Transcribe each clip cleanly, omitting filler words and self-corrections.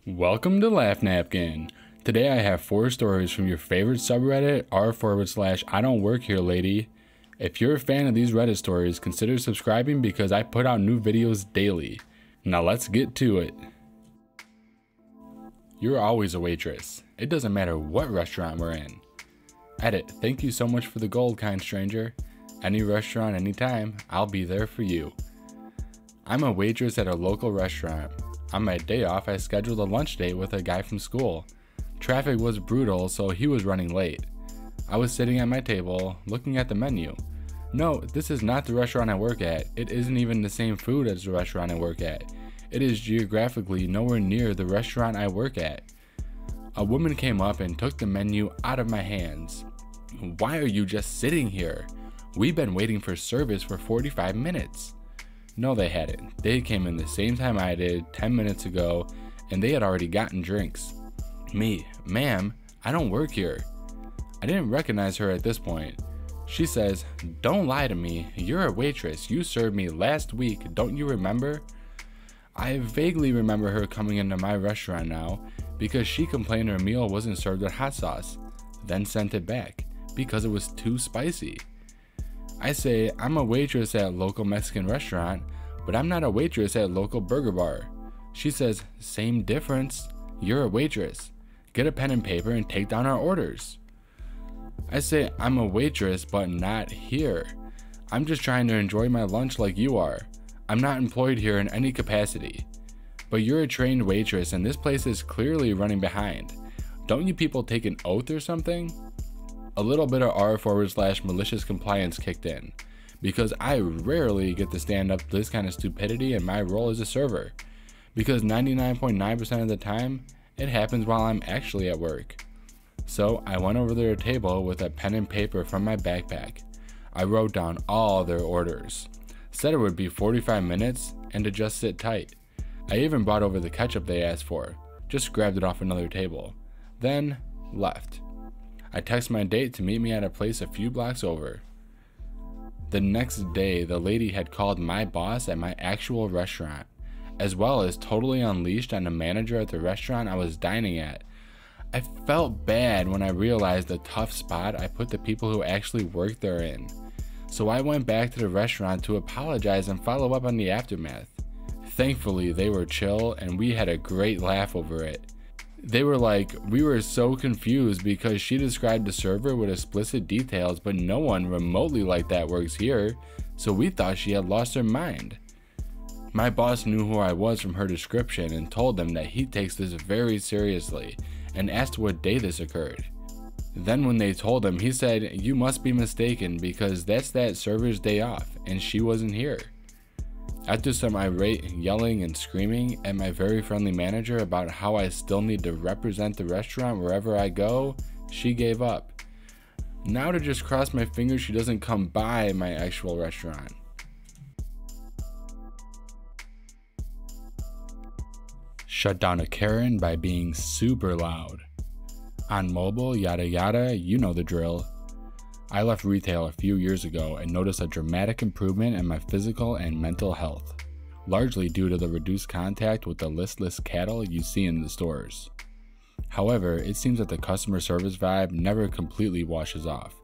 Welcome to LaughNapkin. Today I have 4 stories from your favorite subreddit r/Idontworkherelady. If you're a fan of these Reddit stories, consider subscribing because I put out new videos daily. Now let's get to it. You're always a waitress. It doesn't matter what restaurant we're in. Edit, thank you so much for the gold, kind stranger. Any restaurant, anytime, I'll be there for you. I'm a waitress at a local restaurant. On my day off, I scheduled a lunch date with a guy from school. Traffic was brutal, so he was running late. I was sitting at my table, looking at the menu. No, this is not the restaurant I work at. It isn't even the same food as the restaurant I work at. It is geographically nowhere near the restaurant I work at. A woman came up and took the menu out of my hands. Why are you just sitting here? We've been waiting for service for 45 minutes. No, they hadn't. They came in the same time I did 10 minutes ago, and they had already gotten drinks. Me, ma'am, I don't work here. I didn't recognize her at this point. She says, don't lie to me. You're a waitress. You served me last week. Don't you remember? I vaguely remember her coming into my restaurant now because she complained her meal wasn't served with hot sauce, then sent it back because it was too spicy. I say, I'm a waitress at a local Mexican restaurant, but I'm not a waitress at a local burger bar. She says, same difference. You're a waitress. Get a pen and paper and take down our orders. I say, I'm a waitress, but not here. I'm just trying to enjoy my lunch like you are. I'm not employed here in any capacity. But you're a trained waitress and this place is clearly running behind. Don't you people take an oath or something? A little bit of r/malicious compliance kicked in, because I rarely get to stand up to this kind of stupidity in my role as a server, because 99.9% of the time, it happens while I'm actually at work. So I went over to their table with a pen and paper from my backpack. I wrote down all their orders, said it would be 45 minutes and to just sit tight. I even brought over the ketchup they asked for, just grabbed it off another table, then left. I texted my date to meet me at a place a few blocks over. The next day, the lady had called my boss at my actual restaurant, as well as totally unleashed on the manager at the restaurant I was dining at. I felt bad when I realized the tough spot I put the people who actually work there in. So I went back to the restaurant to apologize and follow up on the aftermath. Thankfully, they were chill and we had a great laugh over it. They were like, we were so confused because she described the server with explicit details, but no one remotely like that works here, so we thought she had lost her mind. My boss knew who I was from her description and told them that he takes this very seriously and asked what day this occurred. Then when they told him, he said, you must be mistaken because that's that server's day off and she wasn't here. After some irate yelling and screaming at my very friendly manager about how I still need to represent the restaurant wherever I go, she gave up. Now to just cross my fingers she doesn't come by my actual restaurant. Shut down a Karen by being super loud. On mobile, yada yada, you know the drill. I left retail a few years ago and noticed a dramatic improvement in my physical and mental health, largely due to the reduced contact with the listless cattle you see in the stores. However, it seems that the customer service vibe never completely washes off,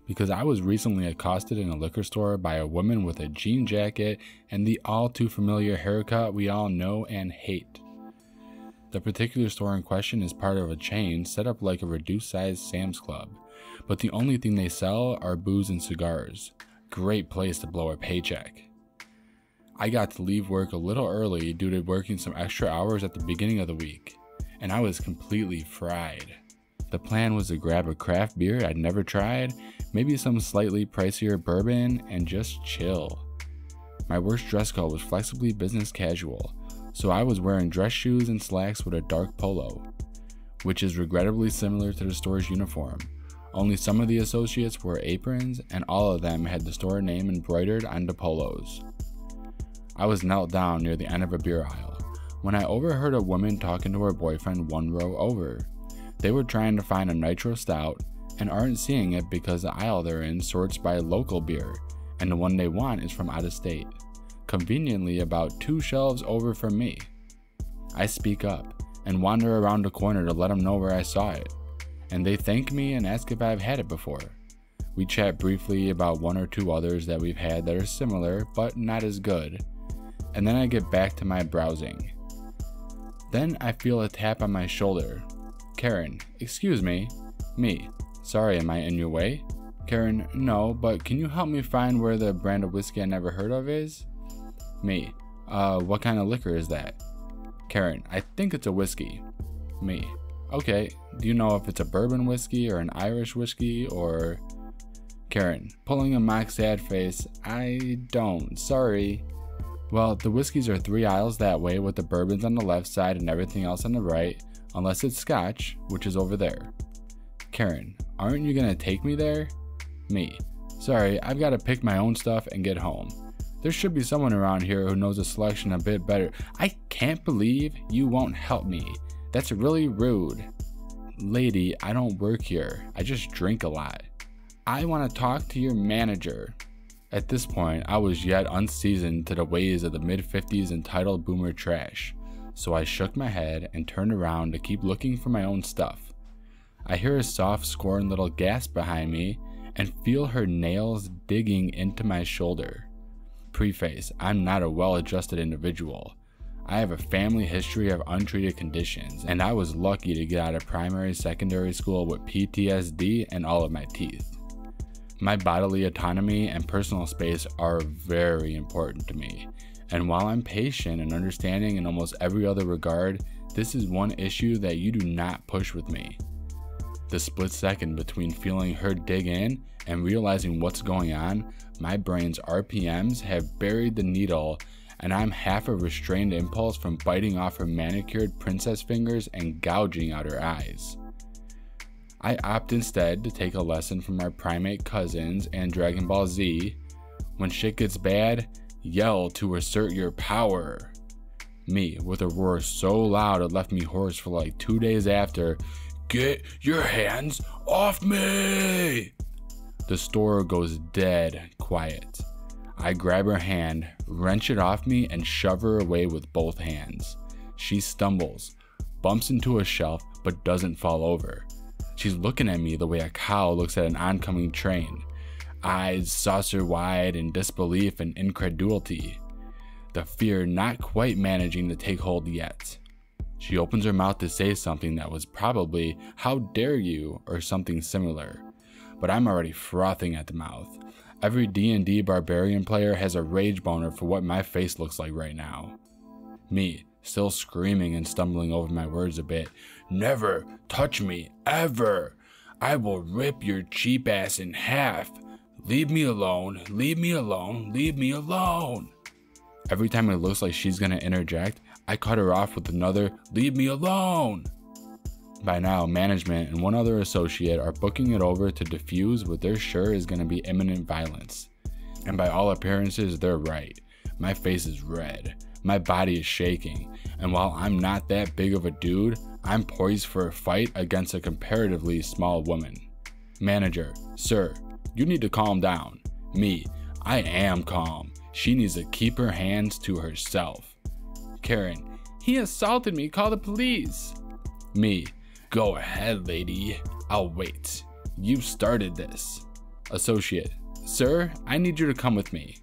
because I was recently accosted in a liquor store by a woman with a jean jacket and the all too familiar haircut we all know and hate. The particular store in question is part of a chain set up like a reduced size Sam's Club, but the only thing they sell are booze and cigars. Great place to blow a paycheck. I got to leave work a little early due to working some extra hours at the beginning of the week, and I was completely fried. The plan was to grab a craft beer I'd never tried, maybe some slightly pricier bourbon, and just chill. My worst dress code was flexibly business casual, so I was wearing dress shoes and slacks with a dark polo, which is regrettably similar to the store's uniform. Only some of the associates wore aprons and all of them had the store name embroidered on the polos. I was knelt down near the end of a beer aisle when I overheard a woman talking to her boyfriend one row over. They were trying to find a nitro stout and aren't seeing it because the aisle they're in sorts by local beer and the one they want is from out of state, conveniently about 2 shelves over from me. I speak up, and wander around the corner to let them know where I saw it. And they thank me and ask if I've had it before. We chat briefly about one or two others that we've had that are similar but not as good. And then I get back to my browsing. Then I feel a tap on my shoulder. Karen, excuse me. Me, sorry, am I in your way? Karen, no, but can you help me find where the brand of whiskey I never heard of is? Me, what kind of liquor is that? Karen, I think it's a whiskey. Me, okay, do you know if it's a bourbon whiskey or an Irish whiskey or... Karen, pulling a mock sad face, I don't, sorry. Well, the whiskeys are 3 aisles that way with the bourbons on the left side and everything else on the right, unless it's Scotch, which is over there. Karen, aren't you gonna take me there? Me, sorry, I've gotta pick my own stuff and get home. There should be someone around here who knows the selection a bit better. I can't believe you won't help me. That's really rude. Lady, I don't work here. I just drink a lot. I want to talk to your manager. At this point, I was yet unseasoned to the ways of the mid-50s entitled boomer trash, so I shook my head and turned around to keep looking for my own stuff. I hear a soft, scorned little gasp behind me and feel her nails digging into my shoulder. Preface, I'm not a well-adjusted individual. I have a family history of untreated conditions, and I was lucky to get out of secondary school with PTSD and all of my teeth. My bodily autonomy and personal space are very important to me, and while I'm patient and understanding in almost every other regard, this is one issue that you do not push with me. The split second between feeling her dig in and realizing what's going on, my brain's RPMs have buried the needle, and I'm half a restrained impulse from biting off her manicured princess fingers and gouging out her eyes. I opt instead to take a lesson from our primate cousins and Dragon Ball Z. When shit gets bad, yell to assert your power. Me, with a roar so loud it left me hoarse for like 2 days after. Get your hands off me! The store goes dead quiet. I grab her hand, wrench it off me, and shove her away with both hands. She stumbles, bumps into a shelf, but doesn't fall over. She's looking at me the way a cow looks at an oncoming train, eyes saucer-wide in disbelief and incredulity, the fear not quite managing to take hold yet. She opens her mouth to say something that was probably, "How dare you," or something similar, but I'm already frothing at the mouth. Every D&D barbarian player has a rage boner for what my face looks like right now. Me, still screaming and stumbling over my words a bit. Never touch me, ever. I will rip your cheap ass in half. Leave me alone, leave me alone, leave me alone. Every time it looks like she's gonna interject, I cut her off with another, leave me alone. By now, management and one other associate are booking it over to defuse what they're sure is gonna be imminent violence. And by all appearances, they're right. My face is red. My body is shaking, and while I'm not that big of a dude, I'm poised for a fight against a comparatively small woman. Manager, sir, you need to calm down. Me, I am calm. She needs to keep her hands to herself. Karen, he assaulted me, call the police. Me, go ahead, lady. I'll wait. You started this. Associate, sir, I need you to come with me.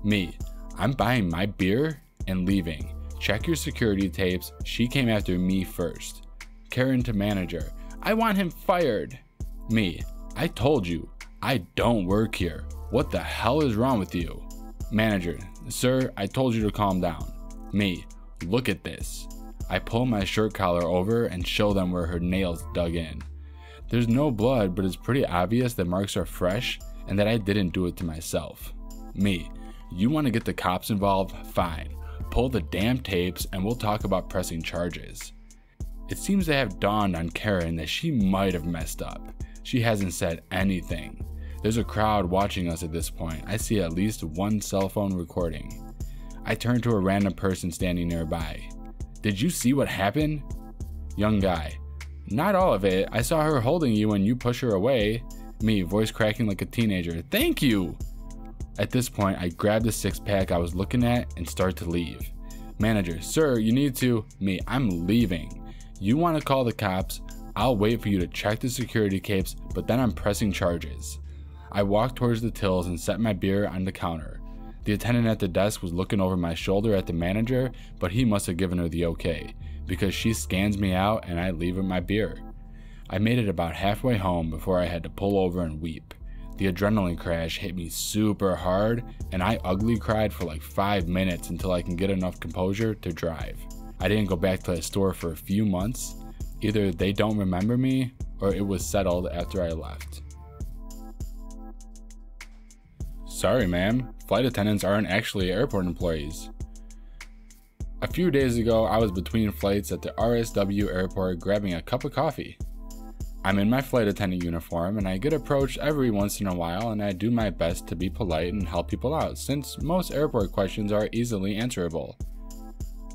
Me, I'm buying my beer and leaving. Check your security tapes. She came after me first. Karen to manager, I want him fired. Me, I told you, I don't work here. What the hell is wrong with you? Manager, sir, I told you to calm down. Me, look at this. I pull my shirt collar over and show them where her nails dug in. There's no blood, but it's pretty obvious that marks are fresh and that I didn't do it to myself. Me, you want to get the cops involved? Fine. Pull the damn tapes and we'll talk about pressing charges. It seems to have dawned on Karen that she might have messed up. She hasn't said anything. There's a crowd watching us at this point. I see at least one cell phone recording. I turn to a random person standing nearby. Did you see what happened? Young guy. Not all of it. I saw her holding you and you push her away. Me, voice cracking like a teenager. Thank you! At this point, I grab the six-pack I was looking at and start to leave. Manager, sir, you need to... Me, I'm leaving. You want to call the cops, I'll wait for you to check the security capes, but then I'm pressing charges. I walked towards the tills and set my beer on the counter. The attendant at the desk was looking over my shoulder at the manager, but he must have given her the okay, because she scans me out and I leave with my beer. I made it about halfway home before I had to pull over and weep. The adrenaline crash hit me super hard, and I ugly cried for like 5 minutes until I can get enough composure to drive. I didn't go back to the store for a few months. Either they don't remember me, or it was settled after I left. Sorry ma'am, flight attendants aren't actually airport employees. A few days ago, I was between flights at the RSW airport grabbing a cup of coffee. I'm in my flight attendant uniform and I get approached every once in a while, and I do my best to be polite and help people out since most airport questions are easily answerable.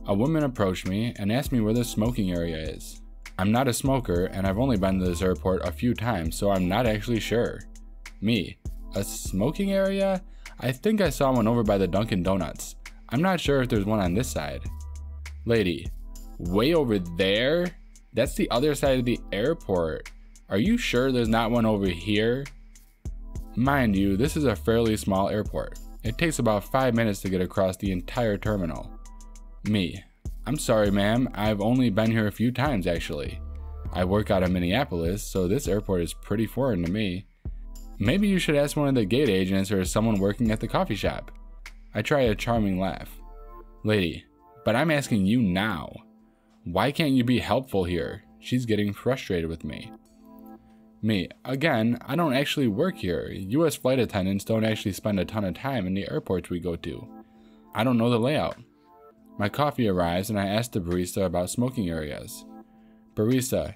A woman approached me and asked me where the smoking area is. I'm not a smoker and I've only been to this airport a few times, so I'm not actually sure. Me, a smoking area? I think I saw one over by the Dunkin' Donuts. I'm not sure if there's one on this side. Lady, way over there? That's the other side of the airport. Are you sure there's not one over here? Mind you, this is a fairly small airport. It takes about 5 minutes to get across the entire terminal. Me, I'm sorry ma'am, I've only been here a few times actually. I work out of Minneapolis, so this airport is pretty foreign to me. Maybe you should ask one of the gate agents or someone working at the coffee shop. I try a charming laugh. Lady, but I'm asking you now. Why can't you be helpful here? She's getting frustrated with me. Me, again, I don't actually work here. US flight attendants don't actually spend a ton of time in the airports we go to. I don't know the layout. My coffee arrives and I ask the barista about smoking areas. Barista,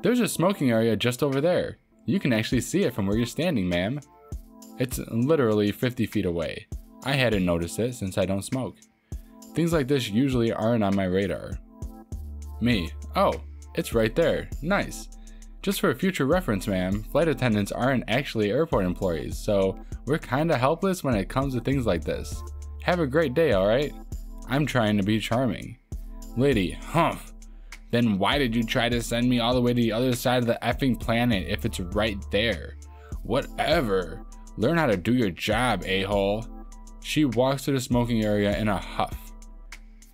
there's a smoking area just over there. You can actually see it from where you're standing, ma'am. It's literally 50 feet away. I hadn't noticed it since I don't smoke. Things like this usually aren't on my radar. Me, oh, it's right there, nice. Just for future reference ma'am, flight attendants aren't actually airport employees, so we're kinda helpless when it comes to things like this. Have a great day, alright? I'm trying to be charming. Lady, humph. Then why did you try to send me all the way to the other side of the effing planet if it's right there? Whatever. Learn how to do your job, a-hole. She walks to the smoking area in a huff.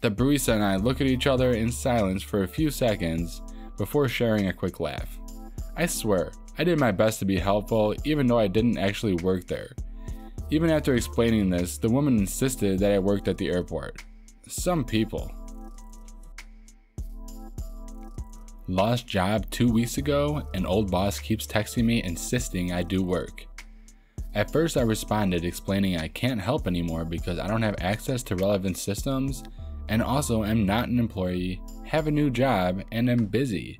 The barista and I look at each other in silence for a few seconds before sharing a quick laugh. I swear, I did my best to be helpful even though I didn't actually work there. Even after explaining this, the woman insisted that I worked at the airport. Some people. Lost job 2 weeks ago, an old boss keeps texting me insisting I do work. At first I responded explaining I can't help anymore because I don't have access to relevant systems and also am not an employee, have a new job, and am busy.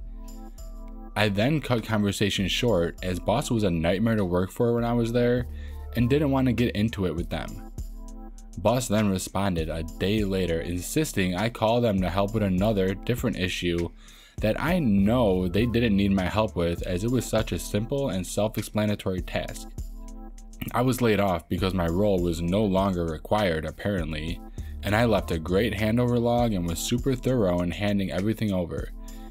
I then cut conversation short as boss was a nightmare to work for when I was there and didn't want to get into it with them. Boss then responded a day later insisting I call them to help with another different issue that I know they didn't need my help with as it was such a simple and self-explanatory task. I was laid off because my role was no longer required apparently, and I left a great handover log and was super thorough in handing everything over.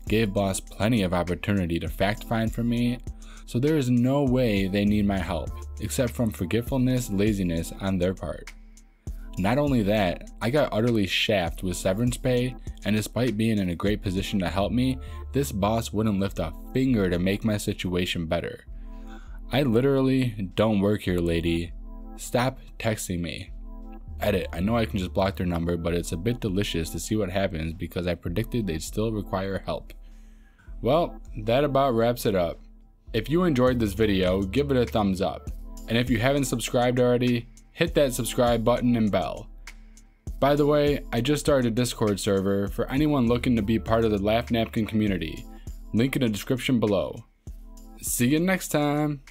Gave boss plenty of opportunity to fact find for me, so there is no way they need my help, except from forgetfulness, laziness on their part. Not only that, I got utterly shafted with severance pay, and despite being in a great position to help me, this boss wouldn't lift a finger to make my situation better. I literally don't work here, lady. Stop texting me. Edit, I know I can just block their number, but it's a bit delicious to see what happens because I predicted they'd still require help. Well, that about wraps it up. If you enjoyed this video, give it a thumbs up. And if you haven't subscribed already, hit that subscribe button and bell. By the way, I just started a Discord server for anyone looking to be part of the LaughNapkin community. Link in the description below. See you next time.